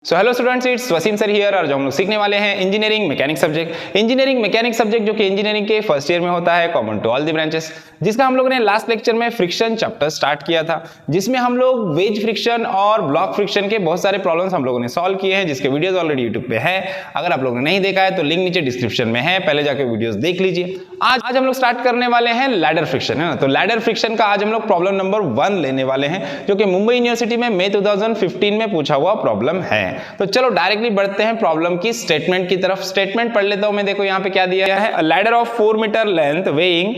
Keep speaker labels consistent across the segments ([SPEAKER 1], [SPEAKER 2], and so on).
[SPEAKER 1] So hello students, it's Wasim sir here और जो हम लोग सीखने वाले हैं इंजीनियरिंग मैकेनिक सब्जेक्ट जो कि इंजीनियरिंग के फर्स्ट ईयर में होता है, common to all the branches, जिसका हम लोगों ने लास्ट लेक्चर में फ्रिक्शन चैप्टर स्टार्ट किया था, जिसमें हम लोग वेज फ्रिक्शन और ब्लॉक फ्रिक्शन के बहुत सारे प्रॉब्लम्स हम लोगों ने सॉल्व किए हैं, जिसके वीडियोस ऑलरेडी यूट्यूब पे है। अगर आप लोगों ने नहीं देखा है तो लिंक नीचे डिस्क्रिप्शन में है, पहले जाके वीडियोस देख लीजिए। आज हम लोग स्टार्ट करने वाले हैं लैडर फ्रिक्शन, है ना। तो लैडर फ्रिक्शन का आज हम लोग प्रॉब्लम नंबर 1 लेने वाले हैं, जो कि मुंबई यूनिवर्सिटी में मई 2015 में पूछा हुआ प्रॉब्लम है। तो चलो डायरेक्टली बढ़ते हैं प्रॉब्लम की स्टेटमेंट की तरफ। स्टेटमेंट पढ़ लेता हूं मैं। देखो यहाँ पे क्या दिया है, a ladder of 4 metre length weighing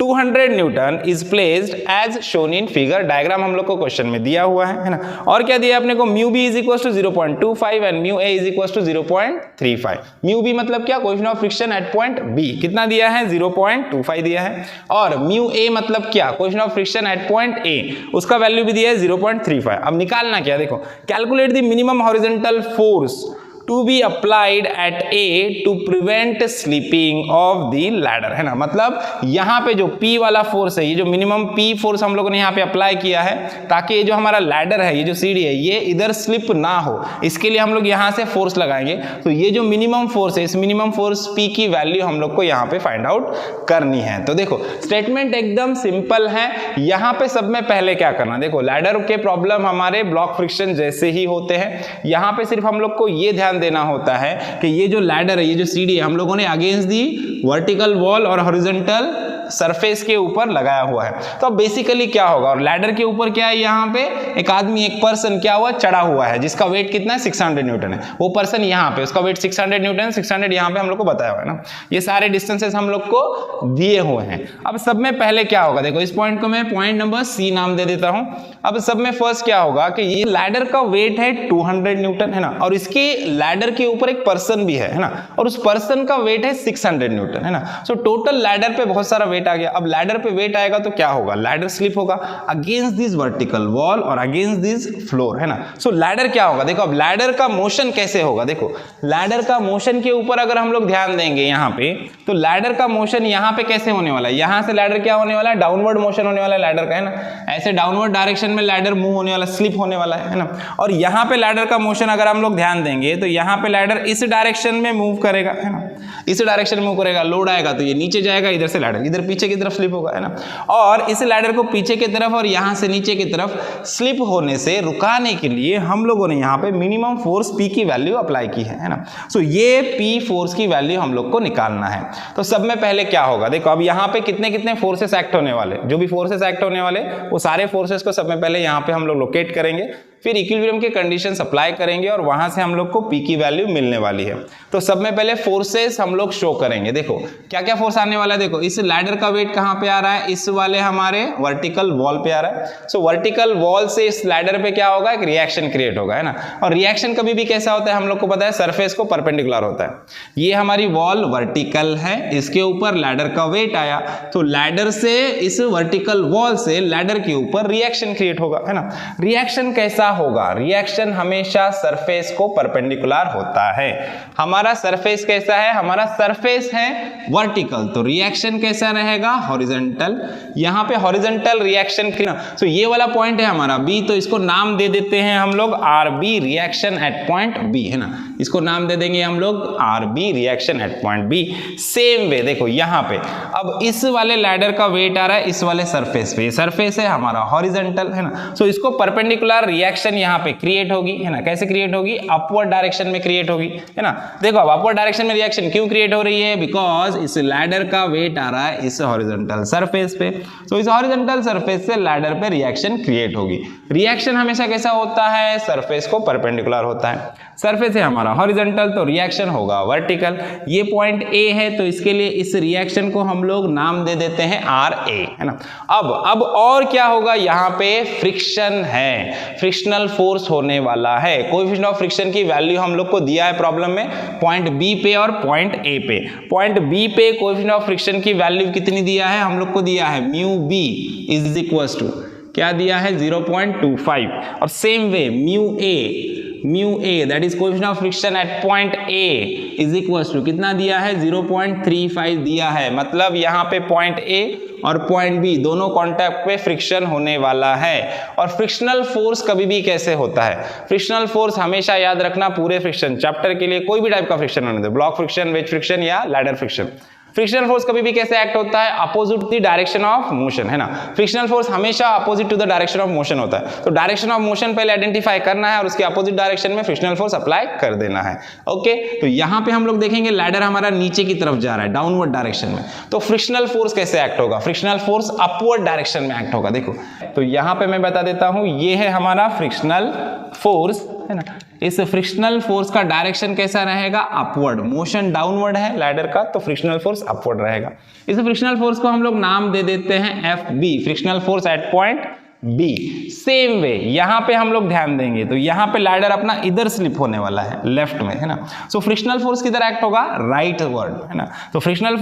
[SPEAKER 1] 200 newton is placed as shown in figure. Diagram हम लोग को क्वेश्चन में दिया हुआ है ना। और क्या दिया अपने को, mu B is equal to 0.25 and mu A is equal to 0.35। Mu B मतलब क्या, coefficient of friction at point B कितना दिया है, 0.25 दिया है। और म्यू ए मतलब क्या, coefficient of friction at point A, उसका वैल्यू भी दिया है 0.35। अब निकालना क्या, देखो, calculate the minimum horizontal force to be applied at A to prevent slipping of the ladder, है ना। मतलब यहाँ पे जो P वाला फोर्स है, ये जो मिनिमम P फोर्स हम लोगों ने यहाँ पे अप्लाई किया है, ताकि ये जो हमारा लैडर है, ये जो सीढ़ी है, ये इधर स्लिप ना हो, इसके लिए हम लोग यहाँ से फोर्स लगाएंगे। तो ये जो मिनिमम फोर्स है, इस मिनिमम फोर्स P की वैल्यू हम लोग को यहाँ पे फाइंड आउट करनी है। तो देखो स्टेटमेंट एकदम सिंपल है। यहाँ पे सब में पहले क्या करना, देखो लैडर के प्रॉब्लम हमारे ब्लॉक फ्रिक्शन जैसे ही होते हैं। यहाँ पे सिर्फ हम लोग को ये ध्यान देना होता है कि ये जो लैडर है, ये जो सीढ़ी है, हम लोगों ने अगेंस्ट दी वर्टिकल वॉल और हॉरिजॉन्टल सरफेस के ऊपर लगाया हुआ है। तो अब बेसिकली क्या होगा, और लैडर के ऊपर क्या है, यहाँ पे एक आदमी, एक पर्सन क्या हुआ, चढ़ा हुआ है, जिसका वेट कितना है, 600 न्यूटन है। वो पर्सन यहाँ पे, उसका वेट 600 न्यूटन, 600 यहाँ पे हम लोग को बताया हुआ है ना। ये सारे डिस्टेंसेस हम लोग को दिए हुए हैं। अब सब में पहले क्या होगा, देखो इस पॉइंट को मैं पॉइंट नंबर सी नाम दे देता हूं। अब सब में फर्स्ट क्या होगा कि ये लैडर का वेट है 200 न्यूटन, है ना, और इसके लैडर के ऊपर एक पर्सन भी है ना, और उस पर्सन का वेट है 600 न्यूटन, है ना। सो टोटल लैडर पे बहुत सारा वेट आ गया। अब लैडर पे वेट आएगा तो क्या होगा, लैडर स्लिप होगा अगेंस्ट दिस वर्टिकल वॉल और अगेंस्ट दिस फ्लोर, है ना। सो लैडर क्या होगा, देखो अब लैडर का मोशन कैसे होगा, देखो लैडर का मोशन के ऊपर अगर हम लोग ध्यान देंगे यहाँ पे, तो लैडर का मोशन यहाँ पे कैसे होने वाला है, यहाँ से लैडर क्या होने वाला है, डाउनवर्ड मोशन होने वाला है लैडर का, है ना। ऐसे डाउनवर्ड डायरेक्शन में लैडर मूव होने वाला, स्लिप होने वाला है ना। और यहाँ पे लैडर का मोशन अगर हम लोग ध्यान देंगे तो यहाँ पे लैडर इस डायरेक्शन में मूव करेगा, है ना, इस डायरेक्शन में मूव करेगा। लोड आएगा तो ये नीचे जाएगा, इधर से लैडर इधर पीछे की तरफ स्लिप होगा, है ना। और इस लैडर को पीछे की तरफ और यहाँ से नीचे की तरफ स्लिप होने से रुकाने के लिए हम लोगों ने यहाँ पे मिनिमम फोर्स P की वैल्यू अप्लाई की है ना। सो ये P फोर्स की वैल्यू हम लोग को निकालना है। तो सब में पहले क्या होगा, देखो अब यहाँ पे कितने कितने फोर्सेस एक्ट होने वाले, जो भी फोर्सेस एक्ट होने वाले वो सारे फोर्सेस को सब में पहले यहाँ पे हम लोग लोकेट करेंगे, फिर इक्विलिब्रियम के कंडीशंस अप्लाई करेंगे और वहां से हम लोग को P की वैल्यू मिलने वाली है। तो सब में पहले फोर्सेस हम लोग शो करेंगे। देखो क्या क्या फोर्स आने वाला है, देखो इस लैडर का वेट कहां पे आ रहा है, इस वाले हमारे वर्टिकल वॉल पे आ रहा है। सो वर्टिकल वॉल से इस लैडर पे क्या होगा, एक रिएक्शन क्रिएट होगा, है ना। और रिएक्शन कभी भी कैसा होता है, हम लोग को पता है, सरफेस को परपेंडिकुलर होता है। ये हमारी वॉल वर्टिकल है, इसके ऊपर लैडर का वेट आया, तो लैडर से इस वर्टिकल वॉल से लैडर के ऊपर रिएक्शन क्रिएट होगा, है ना। रिएक्शन कैसा होगा, रिएक्शन हमेशा सरफेस को परपेंडिकुलर होता है। हमारा सरफेस कैसा है, हमारा सरफेस है वर्टिकल, तो रिएक्शन कैसा रहेगा, हॉरिजॉन्टल। यहां पे हॉरिजॉन्टल रिएक्शन, तो ये वाला पॉइंट है हमारा बी, तो इसको नाम दे देते हैं हम लोग RB, reaction at point B, है ना। इसको नाम दे देंगे हम लोग RB, reaction at point B. Same way देखो यहाँ पे अब इस वाले लैडर का वेट आ रहा है इस वाले सरफेस पे, सरफेस है हमारा हॉरिजॉन्टल, है ना। सो इसको परपेंडिकुलर रिएक्शन यहाँ पे क्रिएट होगी, है ना। कैसे क्रिएट होगी, अपवर्ड डायरेक्शन में क्रिएट होगी, है ना। देखो अब अपवर्ड डायरेक्शन में रिएक्शन क्यों क्रिएट हो रही है, बिकॉज इस लैडर का वेट आ रहा है इस हॉरिजॉन्टल सरफेस पे। तो इस हॉरिजॉन्टल सरफेस से लैडर पे रिएक्शन क्रिएट होगी। रिएक्शन हमेशा कैसा होता है, सरफेस को परपेंडिकुलर होता है। सरफेस है हमारा हॉरिजॉन्टल, तो रिएक्शन होगा वर्टिकल। ये पॉइंट ए है, तो इसके लिए इस रिएक्शन को हम लोग नाम दे देते हैं आर ए, है ना। अब और क्या होगा, यहाँ पे फ्रिक्शन है, फ्रिक्शनल फोर्स होने वाला है। कोएफिशिएंट ऑफ फ्रिक्शन की वैल्यू हम लोग को दिया है प्रॉब्लम में पॉइंट बी पे और पॉइंट ए पे। पॉइंट बी पे कोएफिशिएंट ऑफ फ्रिक्शन की वैल्यू कितनी दिया है, हम लोग को दिया है mu B is equal to क्या दिया है, 0.25। और same way mu mu A that is coefficient of friction at point A is equal to कितना दिया है 0.35 दिया है। मतलब यहाँ पे पॉइंट ए और पॉइंट बी दोनों कॉन्टैक्ट पे फ्रिक्शन होने वाला है। और फ्रिक्शनल फोर्स कभी भी कैसे होता है, फ्रिक्शनल फोर्स हमेशा याद रखना पूरे फ्रिक्शन चैप्टर के लिए कोई भी टाइप का फ्रिक्शन होने दो, ब्लॉक फ्रिक्शन, वेज फ्रिक्शन या लैडर फ्रिक्शन, फ्रिक्शनल फोर्स कभी भी कैसे एक्ट होता है, opposite the direction of motion, है ना। फ्रिक्शनल फोर्स हमेशा opposite to the direction of motion होता है। तो डायरेक्शन ऑफ मोशन पहले आइडेंटिफाई करना है और उसके अपोजिट डायरेक्शन में फ्रिक्शनल फोर्स अप्लाई कर देना है। ओके, तो यहां पे हम लोग देखेंगे लैडर हमारा नीचे की तरफ जा रहा है, डाउनवर्ड डायरेक्शन में, तो फ्रिक्शनल फोर्स कैसे एक्ट होगा, फ्रिक्शनल फोर्स अपवर्ड डायरेक्शन में एक्ट होगा। देखो, तो यहां पे मैं बता देता हूं, ये है हमारा फ्रिक्शनल फोर्स, है ना। इस फ्रिक्शनल फोर्स का डायरेक्शन कैसा रहेगा, अपवर्ड, मोशन डाउनवर्ड है लैडर का, तो फ्रिक्शनल फोर्स अपवर्ड रहेगा। इस फ्रिक्शनल फोर्स को हम लोग नाम दे देते हैं F B, frictional force at point B. Same way यहां पे हम लोग ध्यान देंगे, तो यहां पे लैडर अपना इधर स्लिप होने वाला है, लेफ्ट में, है ना। सो फ्रिक्शनल फोर्स किधर एक्ट होगा, राइट वर्ड, है ना। तो फ्रिक्शनल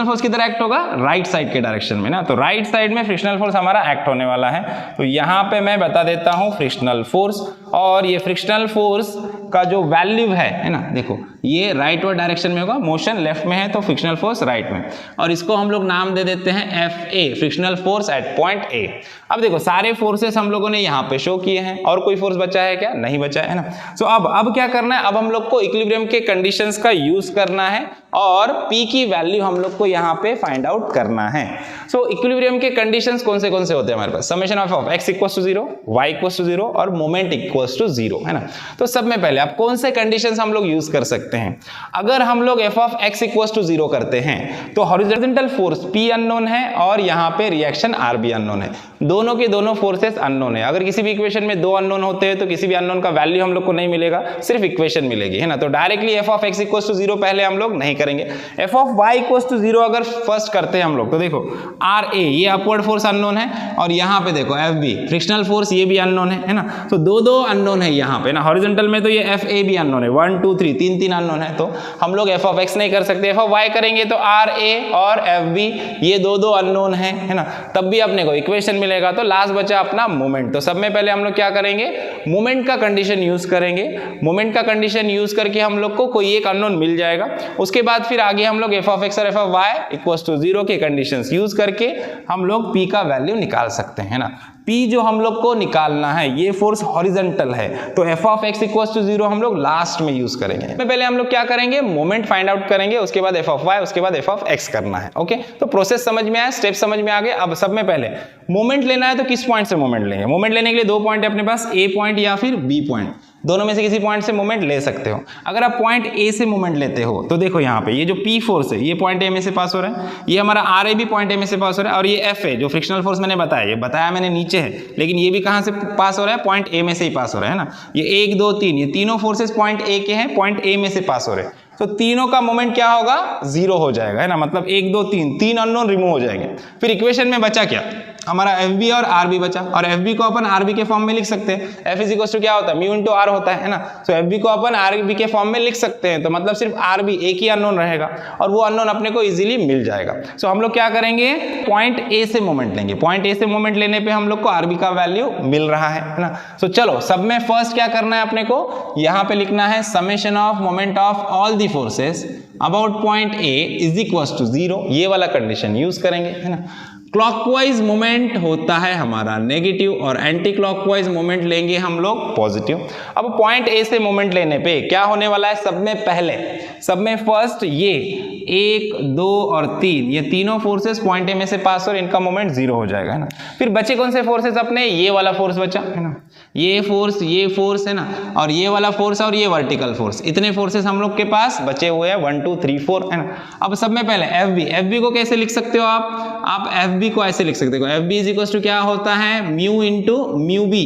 [SPEAKER 1] फोर्स किधर एक्ट होगा, राइट साइड के डायरेक्शन में ना, तो राइट साइड में फ्रिक्शनल फोर्स हमारा एक्ट होने वाला है। तो यहां पे मैं बता देता हूं फ्रिक्शनल फोर्स, और ये फ्रिक्शनल फोर्स का जो वैल्यू है ना, देखो ये राइट वर्ड डायरेक्शन में होगा, मोशन लेफ्ट में है तो फ्रिक्शनल फोर्स राइट में, और इसको हम लोग नाम दे देते हैं F A, frictional force at point ए। अब देखो सारे फोर्सेस हम लोगों ने यहाँ पे शो किए हैं, और कोई फोर्स बचा है क्या, नहीं बचा है ना। सो अब क्या करना है, अब हम लोग को इक्विलिब्रियम के कंडीशंस का यूज करना है और P की वैल्यू हम लोग को यहाँ पे फाइंड आउट करना है। सो इक्विलिब्रियम के कंडीशंस कौन से होते हैं हमारे पास, summation of x equals to 0, y equals to 0 और मोमेंट इक्वल्स टू 0, है ना। तो सब में पहले अब कौन से कंडीशंस हम लोग यूज कर सकते हैं, अगर हम लोग f of x equals to 0 करते हैं तो हॉरिजॉन्टल फोर्स P अननोन है और यहाँ पे रिएक्शन R भी अननोन है, दोनों के दोनों फोर्सेस अननोन है। अगर किसी भी इक्वेशन में दो अननोन होते हैं तो किसी भी अननोन का वैल्यू हम लोग को नहीं मिलेगा, सिर्फ इक्वेशन मिलेगी, है ना। तो directly f of x equals to 0 पहले हम लोग नहीं करेंगे, f of y equals to 0 अगर फर्स्ट करते हैं हम लोग, तो देखो RA ये अपवर्ड फोर्स अननोन है, और यहाँ पे देखो FB फ्रिक्शनल फोर्स ये भी अननोन है ना। तो दो अननोन है यहाँ पे ना, हॉरिजॉन्टल में तो ये FA भी अननोन है, 1 2 3 तीन अननोन है, तो हम लोग f ऑफ x नहीं कर सकते, f ऑफ y करेंगे तो RA और FB ये दो अननोन है ना, तब भी अपने को इक्वेशन मिलेगा। तो लास्ट बचा अपना मोमेंट, तो सब में पहले हम लोग क्या करेंगे, मोमेंट का कंडीशन यूज करेंगे। मोमेंट का कंडीशन यूज करके हम लोग को कोई एक अननोन मिल जाएगा, उसके बाद फिर आगे हम लोग f ऑफ x और f of y equals to 0 के कंडीशंस यूज करके हम लोग P का वैल्यू निकाल सकते हैं ना। P जो हम लोग को निकालना है, ये फोर्स हॉरिजॉन्टल है, तो f of x equals to 0 हम लोग लास्ट में यूज करेंगे। पहले हम लोग क्या करेंगे, मोमेंट फाइंड आउट करेंगे, उसके बाद f ऑफ y, उसके बाद f ऑफ x करना है। ओके, तो प्रोसेस समझ में आया, स्टेप समझ में आ गए। अब सब में पहले मोमेंट लेना है तो किस पॉइंट से मोमेंट लेंगे, मोमेंट लेने के लिए दो पॉइंट है अपने पास, A पॉइंट या फिर B पॉइंट, दोनों में से किसी पॉइंट से मोमेंट ले सकते हो। अगर आप पॉइंट A से मोमेंट लेते हो तो देखो यहाँ पे ये जो P फोर्स है ये पॉइंट A में से पास हो रहा है, ये हमारा RA भी पॉइंट A में से पास हो रहा है, और ये F है जो फ्रिक्शनल फोर्स मैंने बताया, ये बताया मैंने नीचे है, लेकिन ये भी कहाँ से पास हो रहा है, पॉइंट A में से ही पास हो रहा है ना। ये 1 2 3 ये तीनों फोर्सेस पॉइंट A के हैं, पॉइंट A में से पास हो रहे हैं, तो तीनों का मोमेंट क्या होगा, 0 हो जाएगा, है ना। मतलब 1 2 3 तीन अननोन रिमूव हो जाएंगे। फिर इक्वेशन में बचा क्या, हमारा FB और RB बचा, और FB को अपन RB के फॉर्म में लिख सकते हैं। F इज इक्वल टू क्या होता है, म्यू इंटू R होता है ना। तो FB को अपन RB के फॉर्म में लिख सकते हैं, तो मतलब सिर्फ RB एक ही अननोन रहेगा, और वो अननोन अपने को इजीली मिल जाएगा। सो हम लोग क्या करेंगे, पॉइंट A से मोमेंट लेंगे, पॉइंट A से मोमेंट लेने पे हम लोग को RB का वैल्यू मिल रहा है ना। सो चलो सब में फर्स्ट क्या करना है अपने को, यहाँ पे लिखना है summation of moment of all the forces about point A is equal to 0, ये वाला कंडीशन यूज करेंगे, है ना। क्लॉकवाइज मोमेंट होता है हमारा नेगेटिव, और एंटी क्लॉकवाइज मोमेंट लेंगे हम लोग पॉजिटिव। अब पॉइंट A से मोमेंट लेने पे क्या होने वाला है, सब में पहले, सब में फर्स्ट ये 1 2 और 3 ये तीनों फोर्सेस पॉइंट A में से पास और इनका मोमेंट 0 हो जाएगा, है ना। फिर बचे कौन से फोर्सेस अपने, ये वाला फोर्स बचा, है ना, ये फोर्स है ना, और ये वाला फोर्स और ये वर्टिकल फोर्स, इतने फोर्सेस हम लोग के पास बचे हुए हैं 1 2 3 4, है ना। अब सब में पहले FB को कैसे लिख सकते हो आप FB को ऐसे लिख सकते हो, FB इज इक्वल टू क्या होता है, mu into mu B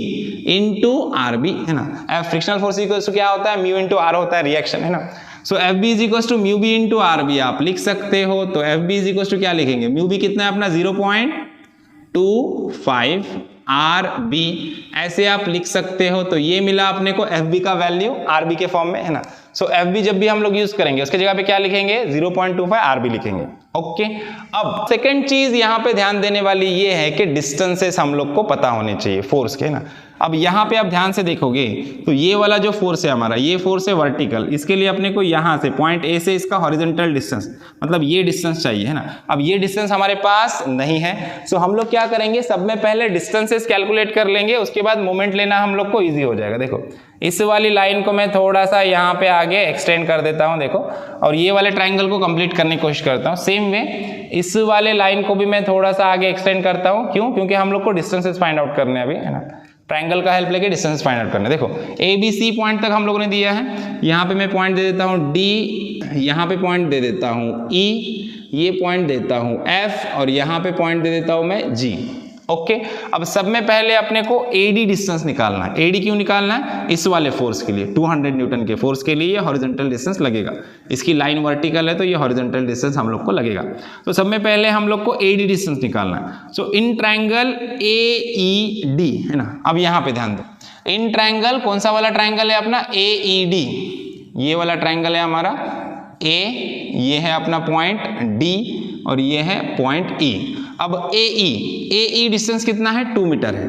[SPEAKER 1] into RB, है ना। फ्रिक्शनल फोर्स इक्वल टू क्या होता है, म्यू इंटू R होता है रिएक्शन, है ना। So FB is equal to mu B into RB आप लिख सकते हो। तो FB इज इक्वल टू क्या लिखेंगे, म्यू बी कितना है अपना 0.25 RB, ऐसे आप लिख सकते हो। तो ये मिला अपने को FB का वैल्यू RB के फॉर्म में, है ना। सो FB जब भी हम लोग यूज करेंगे उसके जगह पे क्या लिखेंगे 0.25 RB लिखेंगे। ओके, अब सेकंड चीज यहाँ पे ध्यान देने वाली ये है कि डिस्टेंसेस हम लोग को पता होने चाहिए फोर्स के ना। अब यहाँ पे आप ध्यान से देखोगे तो ये वाला जो फोर्स है हमारा, ये फोर्स है वर्टिकल, इसके लिए अपने को यहाँ से पॉइंट A से इसका हॉरिजॉन्टल डिस्टेंस मतलब ये डिस्टेंस चाहिए है ना। अब ये डिस्टेंस हमारे पास नहीं है, सो हम लोग क्या करेंगे, सब में पहले डिस्टेंसेस कैलकुलेट कर लेंगे, उसके बाद मोमेंट लेना हम लोग को ईजी हो जाएगा। देखो इस वाली लाइन को मैं थोड़ा सा यहाँ पे आगे एक्सटेंड कर देता हूँ, देखो, और ये वाले ट्राइंगल को कंप्लीट करने की कोशिश करता हूँ। सेम वे इस वाले लाइन को भी मैं थोड़ा सा आगे एक्सटेंड करता हूँ। क्यों? क्योंकि हम लोग को डिस्टेंसेस फाइंड आउट करने अभी है ना, ट्राइंगल का हेल्प लेके डिस्टेंस फाइंड आउट करना। देखो ABC पॉइंट तक हम लोगों ने दिया है, यहाँ पे मैं पॉइंट दे देता हूँ D, यहाँ पे पॉइंट दे देता हूँ E, ये पॉइंट देता हूँ F और यहाँ पे पॉइंट दे देता हूँ मैं G। ओके, अब सब में पहले अपने को AD डिस्टेंस निकालना है। AD क्यों निकालना है? इस वाले फोर्स के लिए, 200 न्यूटन के फोर्स के लिए ये हॉरिजॉन्टल डिस्टेंस लगेगा। इसकी लाइन वर्टिकल है तो ये हॉरिजॉन्टल डिस्टेंस हम लोग को लगेगा। तो सब में पहले हम लोग को AD डिस्टेंस निकालना है। सो इन ट्राइंगल AED है ना, अब यहाँ पे ध्यान दो, इन ट्राइंगल कौन सा वाला ट्राइंगल है अपना AED, ये वाला ट्राइंगल है हमारा A, ये है अपना पॉइंट D और ये है पॉइंट E। अब AE डिस्टेंस कितना है? 2 मीटर है,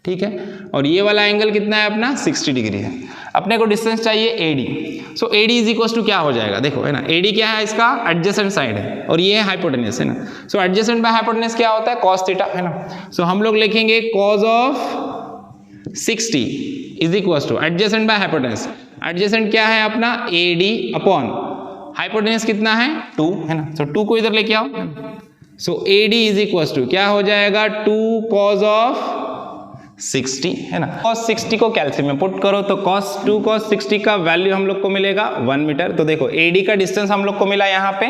[SPEAKER 1] ठीक है, और ये वाला एंगल कितना है अपना 60 डिग्री है। अपने को डिस्टेंस चाहिए AD। So AD is equal to क्या हो जाएगा, देखो है ना, AD क्या है, इसका एडजेसेंट साइड है और ये है हाइपोटेन्यूस है ना। सो एडजेसेंट बाय हाइपोटेन्यूस क्या होता है? कॉस थीटा है ना। सो हम लोग लिखेंगे cos of 60 is equal to adjacent by hypotenuse. Adjacent क्या है अपना AD अपॉन हाइपोटेन्यूस कितना है 2 है ना। सो 2 को इधर लेके आओ। सो AD इज इक्वल टू क्या हो जाएगा 2 cos ऑफ 60 है ना। cos 60 को कैल्सियम में पुट करो तो2 cos 60 का वैल्यू हम लोग को मिलेगा 1 मीटर। तो देखो AD का डिस्टेंस हम लोग को मिला यहाँ पे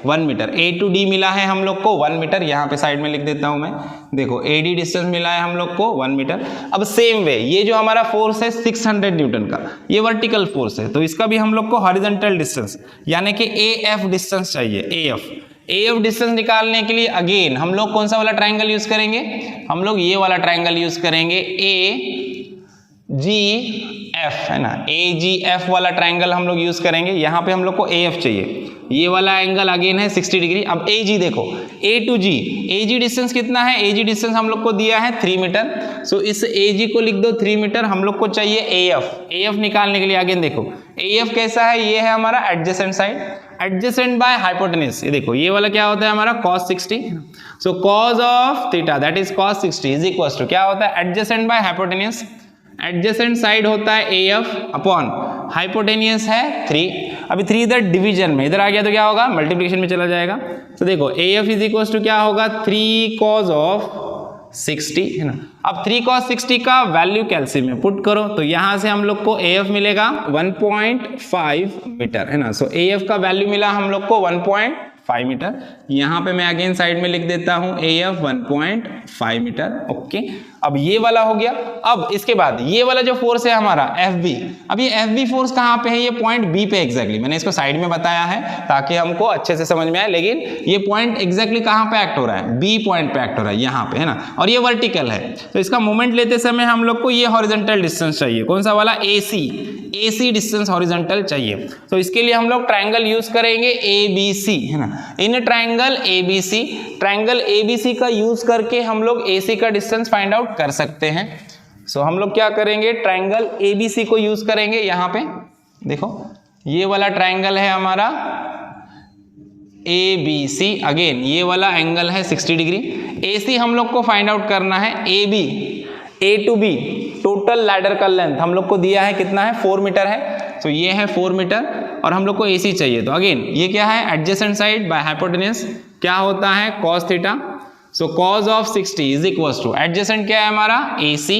[SPEAKER 1] 1 मीटर, A to D मिला है हम लोग को 1 मीटर, यहाँ पे साइड में लिख देता हूँ मैं। देखो AD डिस्टेंस मिला है हम लोग को 1 मीटर। अब सेम वे ये जो हमारा फोर्स है 600 न्यूटन का, ये वर्टिकल फोर्स है, तो इसका भी हम लोग को हॉरिजॉन्टल डिस्टेंस यानी कि AF डिस्टेंस चाहिए। AF डिस्टेंस निकालने के लिए अगेन हम लोग कौन सा वाला ट्राइंगल यूज करेंगे? हम लोग ये वाला ट्राइंगल यूज करेंगे AGF है ना, AGF वाला ट्राइंगल हम लोग यूज करेंगे। यहाँ पे हम लोग को AF चाहिए, ये वाला एंगल अगेन है 60 डिग्री। अब AG देखो, A to G, AG distance कितना है? AG डिस्टेंस हम लोग को दिया है 3 मीटर। सो इस AG को लिख दो 3 मीटर। हम लोग को चाहिए AF निकालने के लिए अगेन देखो AF कैसा है, ये है हमारा adjacent side, adjacent by hypotenuse. ये देखो ये वाला क्या होता है हमारा cos 60। So cos of theta that is cos 60 is equal to क्या होता है adjacent by hypotenuse. Adjacent side होता है AF अपॉन हाइपोटेन्यूस है 3। अभी 3 इधर डिवीजन में, इधर आ गया तो क्या होगा मल्टीप्लिकेशन में चला जाएगा। तो देखो AF इज इक्वल टू क्या होगा 3 cos ऑफ 60 है ना। अब 3 cos 60 का वैल्यू कैल्सियम में पुट करो तो यहां से हम लोग को AF मिलेगा 1.5 मीटर है ना। सो AF का वैल्यू मिला हम लोग को 1.5 मीटर। यहाँ पे मैं अगेन साइड में लिख देता हूँ AF 1.5 मीटर। ओके, अब ये वाला हो गया। अब इसके बाद ये वाला जो फोर्स है हमारा FB, अब ये FB फोर्स कहाँ पे है? ये पॉइंट B पे एग्जैक्टली, मैंने इसको साइड में बताया है ताकि हमको अच्छे से समझ में आए, लेकिन ये पॉइंट एग्जैक्टली कहाँ पे एक्ट हो रहा है? B पॉइंट पे एक्ट हो रहा है यहाँ पे है ना, और ये वर्टिकल है। तो इसका मोमेंट लेते समय हम लोग को ये हॉरिजॉन्टल डिस्टेंस चाहिए, कौन सा वाला? AC डिस्टेंस हॉरिजॉन्टल चाहिए। तो इसके लिए हम लोग ट्राइंगल यूज करेंगे ABC है ना। इन ट्राइंगल ABC का यूज करके हम लोग AC का डिस्टेंस फाइंड आउट कर सकते हैं। सो हम लोग क्या करेंगे, ट्राइंगल ABC को यूज करेंगे। यहाँ पे देखो ये वाला ट्राइंगल है हमारा ABC, अगेन ये वाला एंगल है 60 डिग्री। AC हम लोग को फाइंड आउट करना है A to B total ladder का लेंथ हम लोग को दिया है कितना है? 4 मीटर है। तो ये है 4 मीटर और हम लोग को AC चाहिए। तो अगेन ये क्या है? एडजेसेंट साइड बाय हाइपोटेन्यूस क्या होता है? cos theta. So cos of 60 is equal to adjacent क्या है हमारा? AC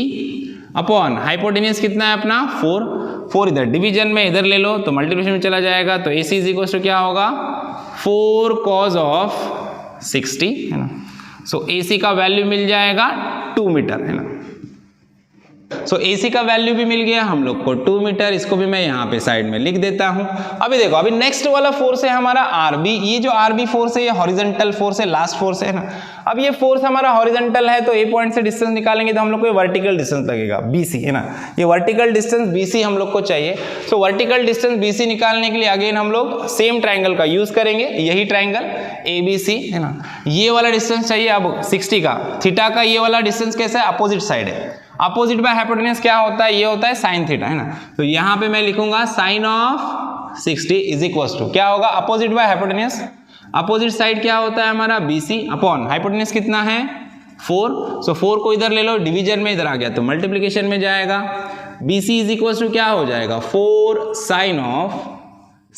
[SPEAKER 1] अपॉन हाइपोटेन्यूस कितना है अपना 4 इधर डिवीजन में इधर ले लो तो मल्टीप्लिकेशन में चला जाएगा। तो AC इज इक्वल टू क्या होगा 4 cos ऑफ 60 है ना। सो AC का वैल्यू मिल जाएगा 2 मीटर है ना। सो AC का वैल्यू भी मिल गया हम लोग को 2 मीटर, इसको भी मैं यहाँ पे साइड में लिख देता हूँ। अभी देखो, अभी नेक्स्ट वाला फोर्स है हमारा RB। ये जो RB फोर्स है ये हॉरिजॉन्टल फोर्स है, लास्ट फोर्स है ना। अब ये फोर्स हमारा हॉरिजॉन्टल है तो A पॉइंट से डिस्टेंस निकालेंगे तो हम लोग को वर्टिकल डिस्टेंस लगेगा BC, है ना। ये वर्टिकल डिस्टेंस BC हम लोग को चाहिए। सो वर्टिकल डिस्टेंस BC निकालने के लिए अगेन हम लोग सेम ट्राइंगल का यूज करेंगे, यही ट्राइंगल ABC, है ना। ये वाला डिस्टेंस चाहिए अब 60 का, थीटा का ये वाला डिस्टेंस कैसा है, अपोजिट साइड है। अपोजिट बाय हाइपोटेन्यूज क्या होता है, ये होता है साइन थीटा, है ना। तो यहाँ पे मैं लिखूंगा sine of 60 is equal to क्या होगा, opposite by hypotenuse. Opposite side क्या होता है हमारा BC अपॉन हाइपोटेन्यूज कितना है 4। सो 4 को इधर ले लो, डिवीजन में इधर आ गया तो मल्टीप्लीकेशन में जाएगा। BC इज इक्वल टू क्या हो जाएगा 4 साइन ऑफ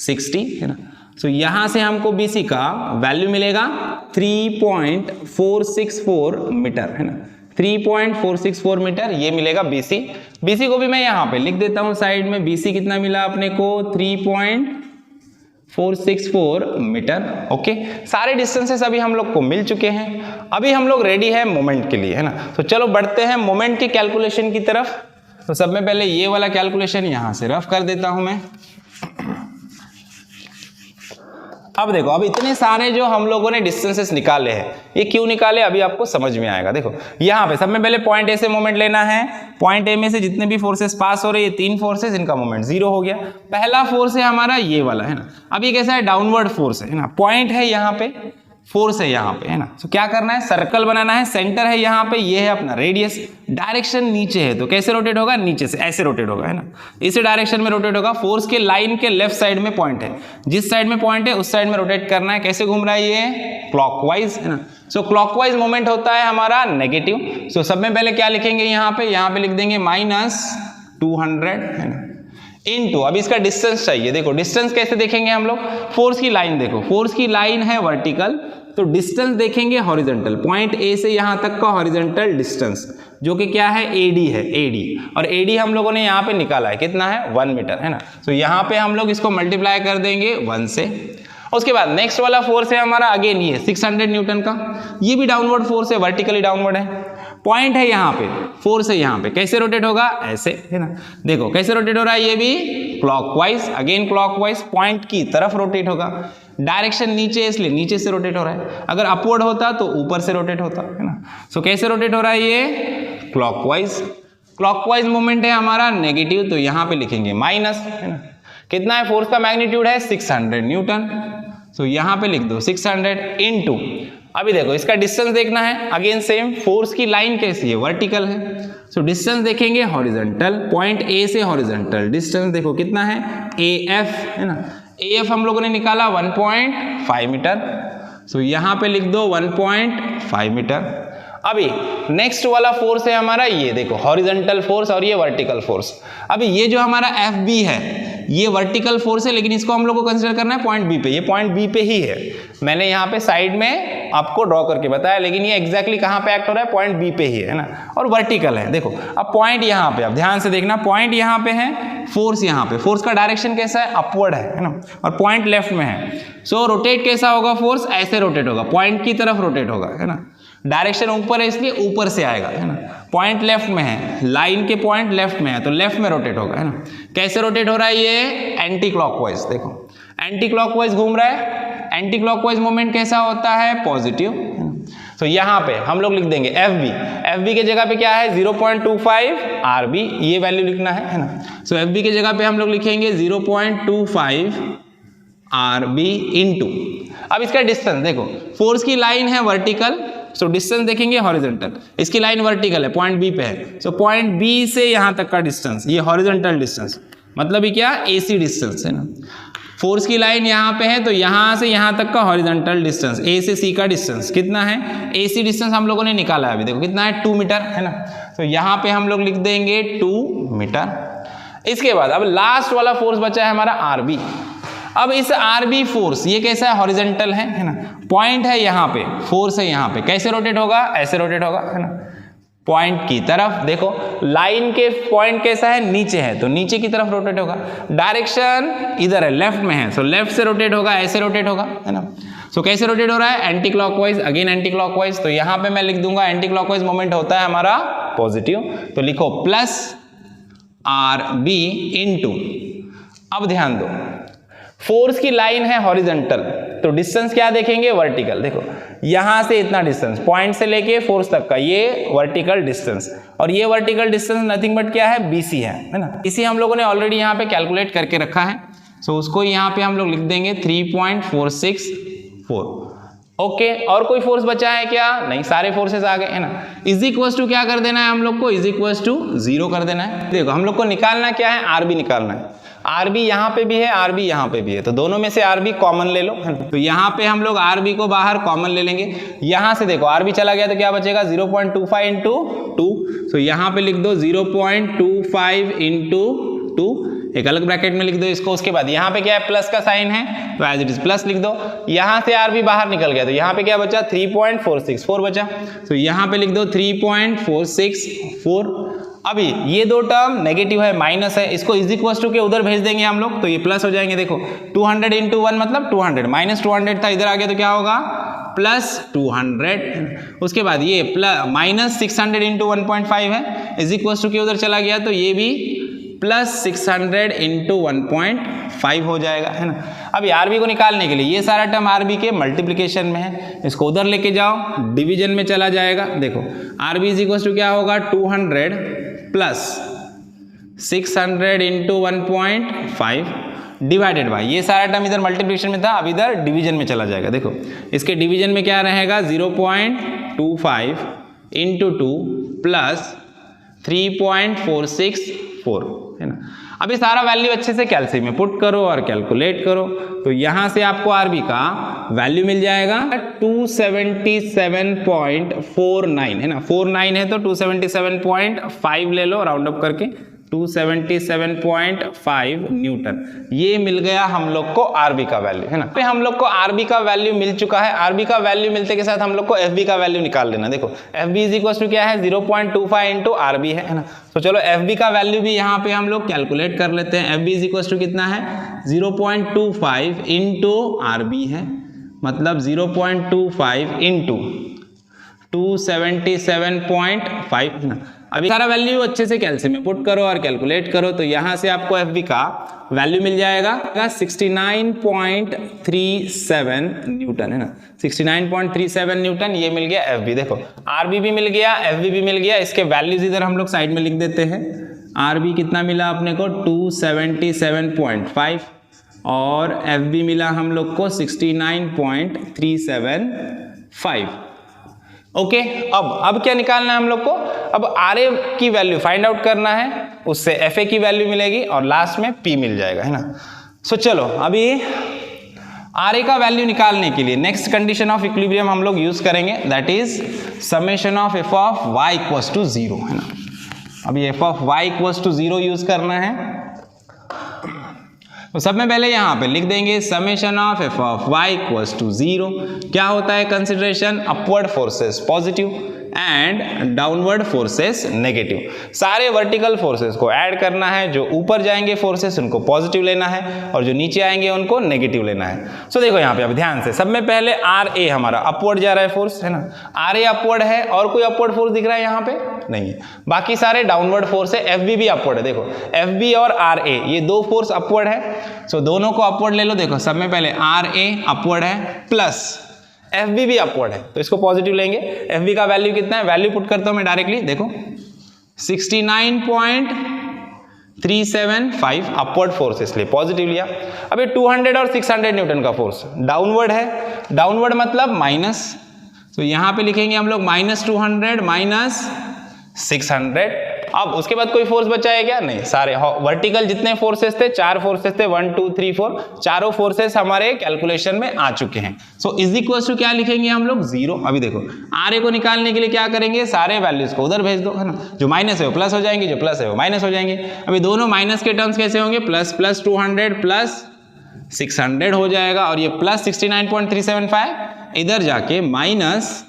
[SPEAKER 1] 60, है ना। सो यहाँ से हमको BC का वैल्यू मिलेगा 3.464 मीटर, है ना। 3.464 मीटर ये मिलेगा BC को भी मैं यहाँ पे लिख देता हूँ साइड में। BC कितना मिला अपने को 3.464 मीटर। ओके, सारे डिस्टेंसेस अभी हम लोग को मिल चुके हैं। अभी हम लोग रेडी है मोमेंट के लिए, है ना। तो चलो बढ़ते हैं मोमेंट के कैलकुलेशन की तरफ। तो सब में पहले ये वाला कैलकुलेशन यहाँ से रफ कर देता हूँ मैं। अब देखो, अब इतने सारे जो हम लोगों ने डिस्टेंसेस निकाले हैं, ये क्यों निकाले अभी आपको समझ में आएगा। देखो यहाँ पे सब में पहले पॉइंट ए से मोमेंट लेना है। पॉइंट ए में से जितने भी फोर्सेस पास हो रहे हैं, ये 3 फोर्सेस, इनका मोमेंट 0 हो गया। पहला फोर्स है हमारा ये वाला, है ना। अब ये कैसा है, डाउनवर्ड फोर्स है ना। पॉइंट है यहाँ पे, फोर्स है यहाँ पे, है ना। तो क्या करना है, सर्कल बनाना है। सेंटर है यहाँ पे, ये है अपना रेडियस। डायरेक्शन नीचे है तो कैसे रोटेट होगा, नीचे से ऐसे रोटेट होगा, है ना। इसी डायरेक्शन में रोटेट होगा। फोर्स के लाइन के लेफ्ट साइड में पॉइंट है, जिस साइड में पॉइंट है उस साइड में रोटेट करना है। कैसे घूम रहा है ये, क्लॉकवाइज, है ना। सो क्लॉकवाइज मोमेंट होता है हमारा नेगेटिव। सो सब में पहले क्या लिखेंगे यहाँ पे लिख देंगे -200, है ना, इनटू अब इसका डिस्टेंस चाहिए। देखो डिस्टेंस कैसे देखेंगे हम लोग, फोर्स की लाइन देखो, फोर्स की लाइन है वर्टिकल तो डिस्टेंस देखेंगे हॉरिजॉन्टल। पॉइंट ए से यहां तक का हॉरिजॉन्टल डिस्टेंस जो कि क्या है, AD है, AD। और AD हम लोगों ने यहाँ पे निकाला है, कितना है 1 मीटर, है ना। तो यहाँ पे हम लोग इसको मल्टीप्लाई कर देंगे 1 से। उसके बाद नेक्स्ट वाला फोर्स है हमारा अगेन ये 600 न्यूटन का। ये भी डाउनवर्ड फोर्स है, वर्टिकली डाउनवर्ड है। पॉइंट है यहाँ पे, फोर्स है यहाँ पे, कैसे रोटेट होगा, ऐसे, है ना। देखो कैसे रोटेट हो रहा है, ये भी क्लॉकवाइज, अगेन क्लॉकवाइज, पॉइंट की तरफ रोटेट होगा। डायरेक्शन नीचे है इसलिए नीचे से रोटेट हो रहा है। अगर अपवर्ड होता तो ऊपर से रोटेट होता, है ना। सो कैसे रोटेट हो रहा है ये, क्लॉकवाइज। क्लॉकवाइज मोमेंट है हमारा नेगेटिव, तो यहाँ पे लिखेंगे माइनस, है ना। कितना है, फोर्स का मैग्नीट्यूड है 600 न्यूटन। सो यहाँ पे लिख दो 600 इनटू, अभी देखो इसका डिस्टेंस देखना है, अगेन सेम, फोर्स की लाइन कैसी है, वर्टिकल है। सो डिस्टेंस देखेंगे हॉरिजॉन्टल, पॉइंट ए से हॉरिजॉन्टल डिस्टेंस देखो कितना है, AF, है ना। AF हम लोगों ने निकाला 1.5 मीटर। सो यहाँ पे लिख दो 1.5 मीटर। अभी नेक्स्ट वाला फोर्स है हमारा ये देखो, हॉरिजॉन्टल फोर्स और ये वर्टिकल फोर्स। अभी ये जो हमारा FB है ये वर्टिकल फोर्स है, लेकिन इसको हम लोग को कंसीडर करना है पॉइंट B पे। ये पॉइंट B पे ही है, मैंने यहाँ पे साइड में आपको ड्रॉ करके बताया, लेकिन ये एग्जैक्टली कहाँ पे एक्ट हो रहा है, पॉइंट B पे ही है ना, और वर्टिकल है। देखो अब पॉइंट यहाँ पे, अब ध्यान से देखना, पॉइंट यहाँ पे है, फोर्स यहाँ पे, फोर्स का डायरेक्शन कैसा है, अपवर्ड है ना, और पॉइंट लेफ्ट में है। सो रोटेट कैसा होगा, फोर्स ऐसे रोटेट होगा, पॉइंट की तरफ रोटेट होगा, है ना। डायरेक्शन ऊपर है इसलिए ऊपर से आएगा, है ना। पॉइंट लेफ्ट में है, लाइन के पॉइंट लेफ्ट में है तो लेफ्ट में रोटेट होगा, है ना। कैसे रोटेट हो रहा है ये, एंटी क्लॉकवाइज। देखो एंटी क्लॉकवाइज घूम रहा है। एंटी क्लॉकवाइज मोमेंट कैसा होता है, पॉजिटिव। तो यहाँ पे हम लोग लिख देंगे FB के जगह पे क्या है 0.25 RB, ये वैल्यू लिखना है ना। सो FB के जगह पे हम लोग लिखेंगे 0.25 RB इनटू, अब इसका डिस्टेंस देखो, फोर्स की लाइन है वर्टिकल, सो डिस्टेंस देखेंगे हॉरिजॉन्टल, इसकी लाइन वर्टिकल है, पॉइंट B पे है। सो पॉइंट B से यहाँ तक का डिस्टेंस, ये हॉरिजॉन्टल डिस्टेंस, मतलब ये क्या, AC डिस्टेंस, है ना। फोर्स की लाइन यहाँ पे है तो यहाँ से यहाँ तक का हॉरिजॉन्टल डिस्टेंस, A से C का डिस्टेंस कितना है, AC डिस्टेंस हम लोगों ने निकाला है अभी, देखो कितना है 2 मीटर, है ना। तो यहाँ पे हम लोग लिख देंगे 2 मीटर। इसके बाद अब लास्ट वाला फोर्स बचा है हमारा RB। अब इस RB फोर्स ये कैसा है, हॉरिजॉन्टल है ना। पॉइंट है यहाँ पे, फोर्स है यहाँ पे, कैसे रोटेट होगा, ऐसे रोटेट होगा, है ना, पॉइंट की तरफ। देखो लाइन के पॉइंट कैसा है, नीचे है तो नीचे की तरफ रोटेट होगा। डायरेक्शन इधर है, लेफ्ट में है, सो लेफ्ट से रोटेट होगा, ऐसे रोटेट होगा, है ना। सो कैसे रोटेट हो रहा है, anti clockwise, again anti clockwise. तो यहाँ पे मैं लिख दूंगा एंटी क्लॉकवाइज मोमेंट होता है हमारा पॉजिटिव, तो लिखो प्लस RB इनटू, अब ध्यान दो फोर्स की लाइन है हॉरिजॉन्टल, तो डिस्टेंस क्या देखेंगे, वर्टिकल। देखो यहां से इतना डिस्टेंस पॉइंट से लेके फोर्स तक का ये वर्टिकल डिस्टेंस, और ये वर्टिकल डिस्टेंस नथिंग बट क्या है, BC है ना। इसी हम लोगों ने ऑलरेडी यहाँ पे कैलकुलेट करके रखा है, सो उसको यहाँ पे हम लोग लिख देंगे 3.464। ओके, और कोई फोर्स बचा है क्या, नहीं, सारे फोर्सेस आ गए है ना। इज इक्वल टू क्या कर देना है हम लोग को, इज इक्वल टू 0 कर देना है। देखो हम लोग को निकालना क्या है, RB निकालना है। RB यहाँ पे भी है, RB यहाँ पे भी है, तो दोनों में से RB कॉमन ले लो, तो यहाँ पे हम लोग RB को बाहर कॉमन ले लेंगे। यहाँ से देखो RB चला गया तो क्या बचेगा, 0.25 इंटू 2, तो यहाँ पे लिख दो 0.25 इंटू 2, एक अलग ब्रैकेट में लिख दो इसको। उसके बाद यहाँ पे क्या है, प्लस का साइन है, तो एज इट इज प्लस लिख दो। यहाँ से RB बाहर निकल गया तो यहाँ पे क्या बचा, 3.464 बचा, तो यहाँ पे लिख दो 3.464। अभी ये दो टर्म नेगेटिव है, माइनस है, इसको इज इक्वल टू के उधर भेज देंगे हम लोग, तो ये प्लस हो जाएंगे। देखो 200 इंटू 1 मतलब 200, माइनस 200 था, इधर आ गया तो क्या होगा, प्लस 200। उसके बाद ये प्लस माइनस 600 इंटू 1.5 है, इज इक्वल टू के उधर चला गया तो ये भी प्लस 600 इंटू 1.5 हो जाएगा, है ना। अभी RB को निकालने के लिए ये सारा टर्म RB के मल्टीप्लिकेशन में है, इसको उधर लेके जाओ, डिवीजन में चला जाएगा। देखो RB इज इक्वल टू क्या होगा, 200 प्लस 600 इंटू 1.5 डिवाइडेड बाई, ये सारा टर्म इधर मल्टीप्लिकेशन में था, अब इधर डिवीजन में चला जाएगा। देखो इसके डिवीजन में क्या रहेगा, 0.25 इंटू 2 प्लस 3.464, है ना। अभी सारा वैल्यू अच्छे से कैलसी में पुट करो और कैलकुलेट करो, तो यहां से आपको RB का वैल्यू मिल जाएगा 277.49, है ना। 49 है तो 277.5 ले लो राउंड अप करके, 277.5 न्यूटन, ये मिल गया हम लोग को RB का वैल्यू, है ना। तो हम लोग को RB का वैल्यू मिल चुका है। RB का वैल्यू मिलते के साथ हम लोग को FB का वैल्यू निकाल लेना। देखो FB इज इक्वल टू क्या है, 0.25 इंटू RB है ना। तो चलो FB का वैल्यू भी यहाँ पे हम लोग कैलकुलेट कर लेते हैं। FB इज इक्वल टू कितना है, 0.25 इंटू RB है, मतलब 0.25 इंटू 277.5 है ना। अभी सारा वैल्यू अच्छे से कैलसी में पुट करो और कैलकुलेट करो, तो यहां से आपको FB का वैल्यू मिल जाएगा 69.37 न्यूटन, है ना। 69.37 न्यूटन ये मिल गया FB। देखो RB भी मिल गया, FB भी मिल गया, इसके वैल्यूज इधर हम लोग साइड में लिख देते हैं। RB कितना मिला अपने को, 277.5, और FB मिला हम लोग को 69.375। ओके, अब क्या निकालना है हम लोग को, अब RA की वैल्यू फाइंड आउट करना है, उससे FA की वैल्यू मिलेगी और लास्ट में P मिल जाएगा, है ना। सो चलो अभी RA का वैल्यू निकालने के लिए नेक्स्ट कंडीशन ऑफ इक्विलिब्रियम हम लोग यूज करेंगे, that is summation of f of y equals to 0, है ना। अभी f of y equals to 0 use करना है, तो सब में पहले यहाँ पे लिख देंगे summation of f of y equals to 0। क्या होता है consideration, upward forces positive and downward forces negative. सारे वर्टिकल फोर्सेस को ऐड करना है, जो ऊपर जाएंगे फोर्सेस उनको पॉजिटिव लेना है और जो नीचे आएंगे उनको नेगेटिव लेना है। सो देखो यहाँ पे अब ध्यान से, सब में पहले RA हमारा अपवर्ड जा रहा है फोर्स, है ना। RA अपवर्ड है, और कोई अपवर्ड फोर्स दिख रहा है यहाँ पे, नहीं है, बाकी सारे डाउनवर्ड फोर्स है। FB भी अपवर्ड है, देखो FB और RA ये दो फोर्स अपवर्ड है, सो दोनों को अपवर्ड ले लो। देखो सब में पहले RA अपवर्ड है प्लस FB भी अपवर्ड है, तो इसको पॉजिटिव लेंगे। FB का वैल्यू कितना है, वैल्यू पुट करता हूं मैं डायरेक्टली, देखो 69.375 अपवर्ड फोर्स, इसलिए पॉजिटिव लिया। अब ये 200 और 600 न्यूटन का फोर्स डाउनवर्ड है, डाउनवर्ड मतलब माइनस, तो यहां पे लिखेंगे हम लोग -200 माइनस 600। अब उसके बाद कोई फोर्स बचा है क्या, नहीं, सारे वर्टिकल जितने फोर्सेस थे, 4 फोर्सेस थे, 1 2 3 4, चारों फोर्सेस हमारे कैलकुलेशन में आ चुके हैं। सो इज इक्वल टू क्या लिखेंगे हम लोग, 0। अभी देखो RA को निकालने के लिए क्या करेंगे, सारे वैल्यूज को उधर भेज दो, है ना। जो माइनस है वो प्लस हो जाएंगे, जो प्लस है वो माइनस हो जाएंगे। अभी दोनों माइनस के टर्म्स कैसे होंगे, प्लस प्लस 200 प्लस 600 हो जाएगा, और ये प्लस 69.375 इधर जाके माइनस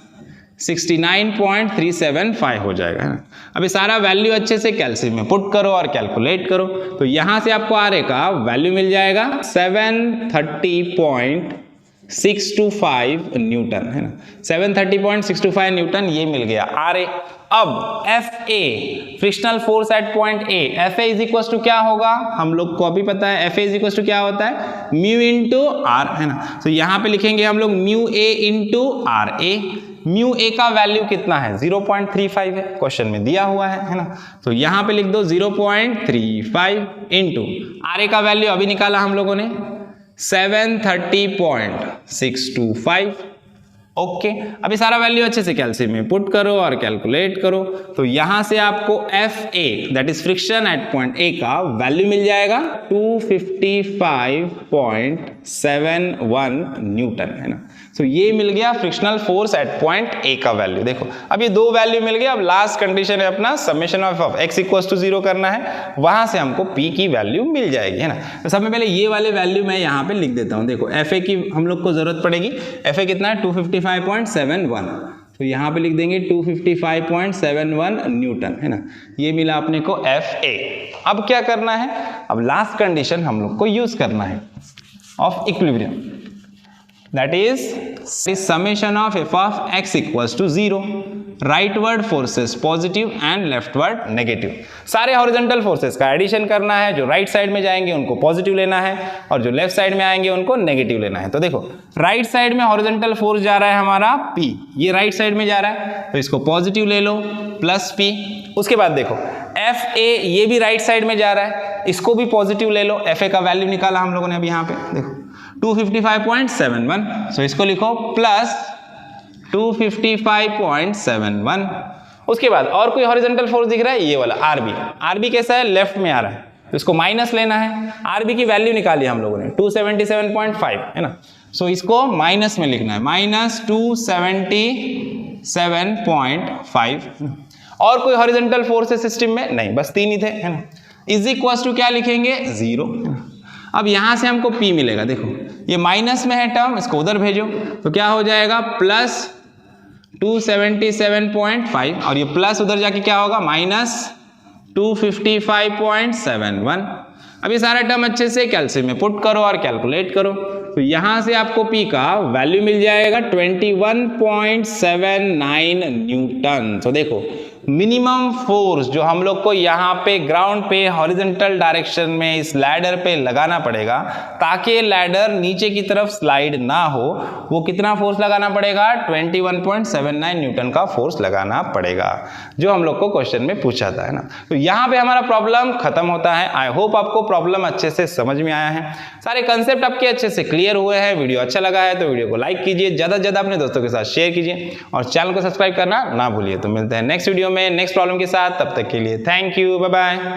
[SPEAKER 1] 69.375 हो जाएगा, है ना। अभी सारा वैल्यू अच्छे से कैलसी में पुट करो और कैलकुलेट करो, तो यहां से आपको RA का वैल्यू मिल जाएगा 730.8 730.625 न्यूटन है ना, 730.625 न्यूटन ये मिल गया RA। अब FA frictional force at point A, FA is equal to क्या होगा, हम लोग को अभी पता है FA इज इक्वल टू क्या होता है, म्यू इंटू R है ना। तो यहाँ पे लिखेंगे हम लोग mu A into RA। Mu A का वैल्यू कितना है, 0.35 है, क्वेश्चन में दिया हुआ है ना। तो यहाँ पे लिख दो 0.35 इंटू RA का वैल्यू अभी निकाला हम लोगों ने 730.625। ओके, अभी सारा वैल्यू अच्छे से कैल्शियम में पुट करो और कैलकुलेट करो। तो यहां से आपको FA that is friction at point A का वैल्यू मिल जाएगा 255.71 न्यूटन है ना। तो ये मिल गया frictional force at point A का वैल्यू। देखो अब ये दो वैल्यू मिल गया। अब लास्ट कंडीशन है अपना summation of x equal to 0 करना है, वहां से हमको P की वैल्यू मिल जाएगी है ना। तो सबसे पहले ये वाले वैल्यू मैं यहाँ पे लिख देता हूँ। देखो FA की हम लोग को जरूरत पड़ेगी, FA कितना है 255.71, तो यहाँ पे लिख देंगे 255.71 न्यूटन है ना। ये मिला अपने को FA। अब क्या करना है, अब लास्ट कंडीशन हम लोग को यूज करना है of equilibrium, that is summation of f of x equals to 0, rightward forces positive and leftward negative। सारे हॉरिजॉन्टल फोर्सेस का एडिशन करना है, जो राइट साइड में जाएंगे उनको पॉजिटिव लेना है और जो लेफ्ट साइड में आएंगे उनको नेगेटिव लेना है। तो देखो राइट साइड में हॉरिजॉन्टल फोर्स जा रहा है हमारा P, ये राइट साइड में जा रहा है तो इसको पॉजिटिव ले लो प्लस P। उसके बाद देखो FA ये भी राइट साइड में जा रहा है, इसको भी पॉजिटिव ले लो। FA का वैल्यू निकाला हम लोगों ने अभी यहाँ पे देखो 255.71, सो इसको लिखो प्लस 255.71। उसके बाद और कोई हॉरिजॉन्टल फोर्स दिख रहा है, ये वाला RB कैसा है, लेफ्ट में आ रहा है तो इसको माइनस लेना है। RB की वैल्यू निकाली हम लोगों ने 277.5 है ना, सो इसको माइनस में लिखना है, माइनस 277.5। और कोई हॉरिजॉन्टल फोर्स है सिस्टम में नहीं, बस 3 ही थे है ना। इज इक्वल टू क्या लिखेंगे 0। अब यहां से हमको P मिलेगा, देखो ये माइनस में है टर्म, इसको उधर भेजो तो क्या हो जाएगा प्लस 277.5 और ये प्लस उधर जाके क्या होगा माइनस 255.71। अब ये सारा टर्म अच्छे से कैल्शियम में पुट करो और कैलकुलेट करो। तो यहां से आपको P का वैल्यू मिल जाएगा 21.79 न्यूटन। तो देखो मिनिमम फोर्स जो हम लोग को यहाँ पे ग्राउंड पे हॉरिजॉन्टल डायरेक्शन में इस लैडर पे लगाना पड़ेगा ताकि लैडर नीचे की तरफ स्लाइड ना हो, वो कितना फोर्स लगाना पड़ेगा 21.79 न्यूटन का फोर्स लगाना पड़ेगा, जो हम लोग को क्वेश्चन में पूछा था है ना। तो यहाँ पे हमारा प्रॉब्लम खत्म होता है। आई होप आपको प्रॉब्लम अच्छे से समझ में आया है, सारे कंसेप्ट आपके अच्छे से क्लियर हुए हैं। वीडियो अच्छा लगा है तो वीडियो को लाइक कीजिए, ज्यादा से ज्यादा अपने दोस्तों के साथ शेयर कीजिए और चैनल को सब्सक्राइब करना ना भूलिए। तो मिलते हैं नेक्स्ट वीडियो में नेक्स्ट प्रॉब्लम के साथ, तब तक के लिए थैंक यू, बाय बाय।